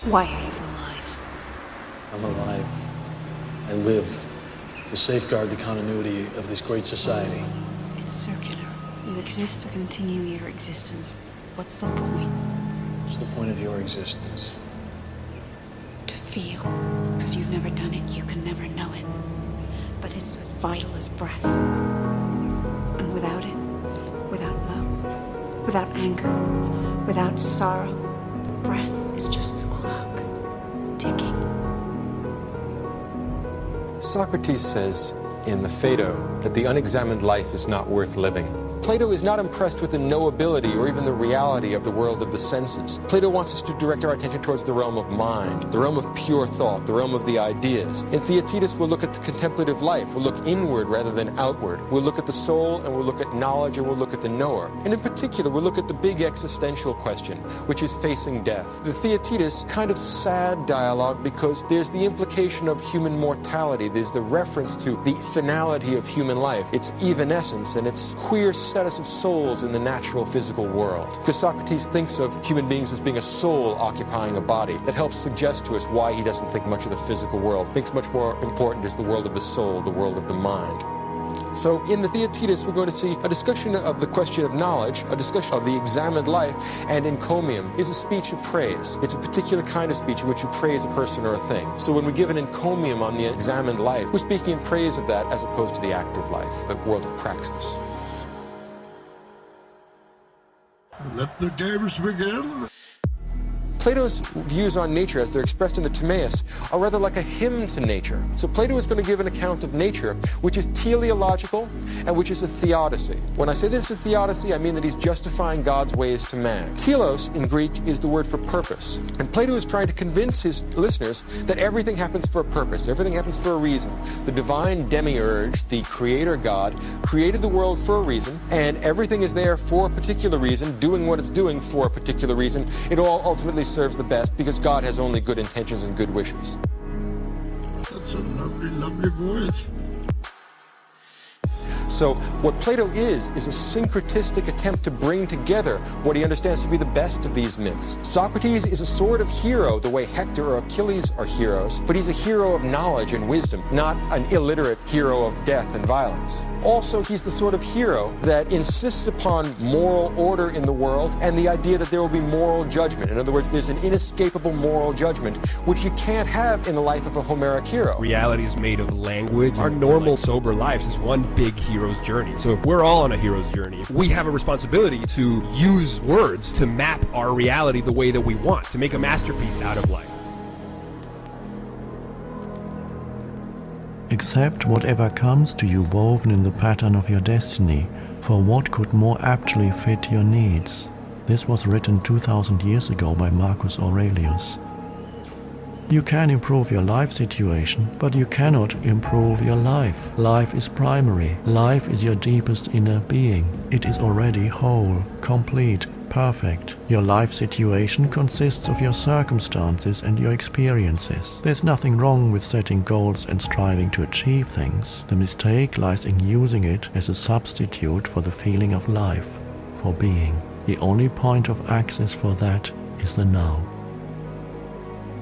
Why are you alive? I'm alive. I live to safeguard the continuity of this great society. It's circular. You exist to continue your existence. What's the point? What's the point of your existence? To feel. Because you've never done it, you can never know it. But it's as vital as breath. And without it, without love, without anger, without sorrow, breath is just a clock, ticking. Socrates says in the Phaedo that the unexamined life is not worth living. Plato is not impressed with the knowability or even the reality of the world of the senses. Plato wants us to direct our attention towards the realm of mind, the realm of pure thought, the realm of the ideas. In Theaetetus, we'll look at the contemplative life. We'll look inward rather than outward. We'll look at the soul, and we'll look at knowledge, and we'll look at the knower. And in particular, we'll look at the big existential question, which is facing death. The Theaetetus, kind of sad dialogue because there's the implication of human mortality. There's the reference to the finality of human life, its evanescence, and its queer status of souls in the natural physical world. Because Socrates thinks of human beings as being a soul occupying a body. That helps suggest to us why he doesn't think much of the physical world. Thinks much more important is the world of the soul, the world of the mind. So in the Theaetetus, we're going to see a discussion of the question of knowledge, a discussion of the examined life, and encomium is a speech of praise. It's a particular kind of speech in which you praise a person or a thing. So when we give an encomium on the examined life, we're speaking in praise of that as opposed to the active life, the world of praxis. Let the games begin. Plato's views on nature, as they're expressed in the Timaeus, are rather like a hymn to nature. So Plato is going to give an account of nature, which is teleological and which is a theodicy. When I say this is a theodicy, I mean that he's justifying God's ways to man. Telos in Greek is the word for purpose. And Plato is trying to convince his listeners that everything happens for a purpose. Everything happens for a reason. The divine demiurge, the creator God, created the world for a reason, and everything is there for a particular reason, doing what it's doing for a particular reason. It all ultimately serves the best because God has only good intentions and good wishes. That's a lovely, lovely voice. So what Plato is a syncretistic attempt to bring together what he understands to be the best of these myths. Socrates is a sort of hero the way Hector or Achilles are heroes, but he's a hero of knowledge and wisdom, not an illiterate hero of death and violence. Also, he's the sort of hero that insists upon moral order in the world and the idea that there will be moral judgment. In other words, there's an inescapable moral judgment, which you can't have in the life of a Homeric hero. Reality is made of language. Our normal, sober lives is one big hero's journey. So if we're all on a hero's journey, we have a responsibility to use words to map our reality the way that we want, to make a masterpiece out of life. Accept whatever comes to you woven in the pattern of your destiny, for what could more aptly fit your needs? This was written 2000 years ago by Marcus Aurelius. You can improve your life situation, but you cannot improve your life. Life is primary. Life is your deepest inner being. It is already whole, complete, perfect. Your life situation consists of your circumstances and your experiences. There's nothing wrong with setting goals and striving to achieve things. The mistake lies in using it as a substitute for the feeling of life, for being. The only point of access for that is the now.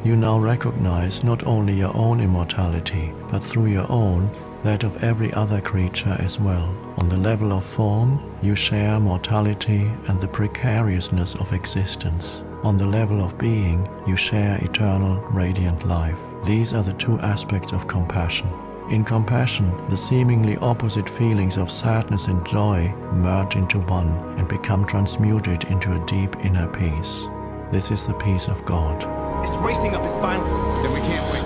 You now recognize not only your own immortality, but through your own, that of every other creature as well. On the level of form, you share mortality and the precariousness of existence. On the level of being, you share eternal, radiant life. These are the two aspects of compassion. In compassion, the seemingly opposite feelings of sadness and joy merge into one and become transmuted into a deep inner peace. This is the peace of God. It's racing up his spine. Then we can't wait.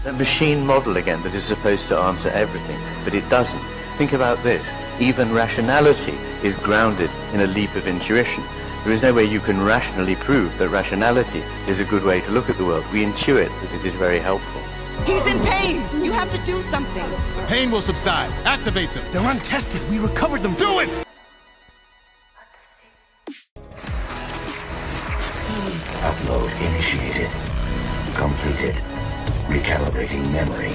A machine model again that is supposed to answer everything, but it doesn't. Think about this. Even rationality is grounded in a leap of intuition. There is no way you can rationally prove that rationality is a good way to look at the world. We intuit that it is very helpful. He's in pain! You have to do something! The pain will subside. Activate them. They're untested. We recovered them. Do it! Upload initiated. Completed. Recalibrating memory.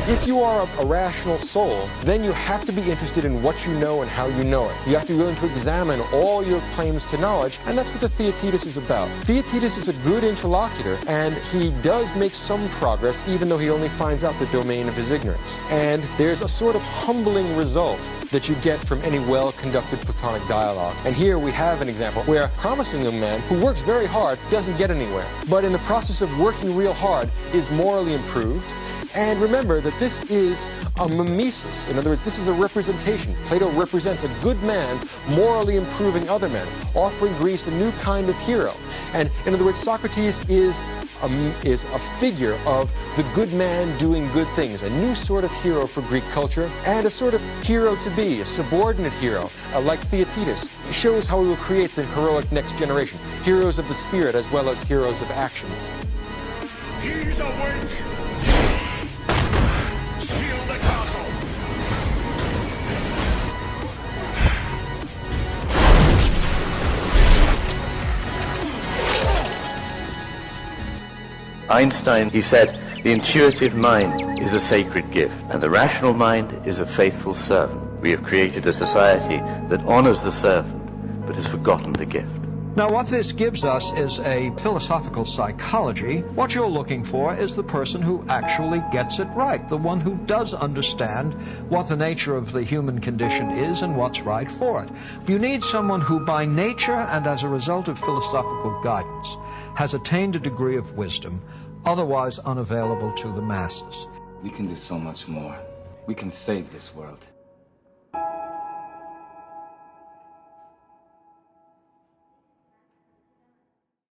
If you are a rational soul, then you have to be interested in what you know and how you know it. You have to be willing to examine all your claims to knowledge, and that's what the Theaetetus is about. Theaetetus is a good interlocutor, and he does make some progress, even though he only finds out the domain of his ignorance. And there's a sort of humbling result that you get from any well-conducted Platonic dialogue. And here we have an example where a promising young man who works very hard doesn't get anywhere, but in the process of working real hard is morally improved. And remember that this is a mimesis. In other words, this is a representation. Plato represents a good man morally improving other men, offering Greece a new kind of hero. And in other words, Socrates is a figure of the good man doing good things, a new sort of hero for Greek culture, and a sort of hero to be, a subordinate hero, like Theaetetus. It shows how we will create the heroic next generation, heroes of the spirit as well as heroes of action. He's awake! Shield the castle! Einstein, he said, the intuitive mind is a sacred gift, and the rational mind is a faithful servant. We have created a society that honors the servant, but has forgotten the gift. Now, what this gives us is a philosophical psychology. What you're looking for is the person who actually gets it right, the one who does understand what the nature of the human condition is and what's right for it. You need someone who, by nature and as a result of philosophical guidance, has attained a degree of wisdom otherwise unavailable to the masses. We can do so much more. We can save this world.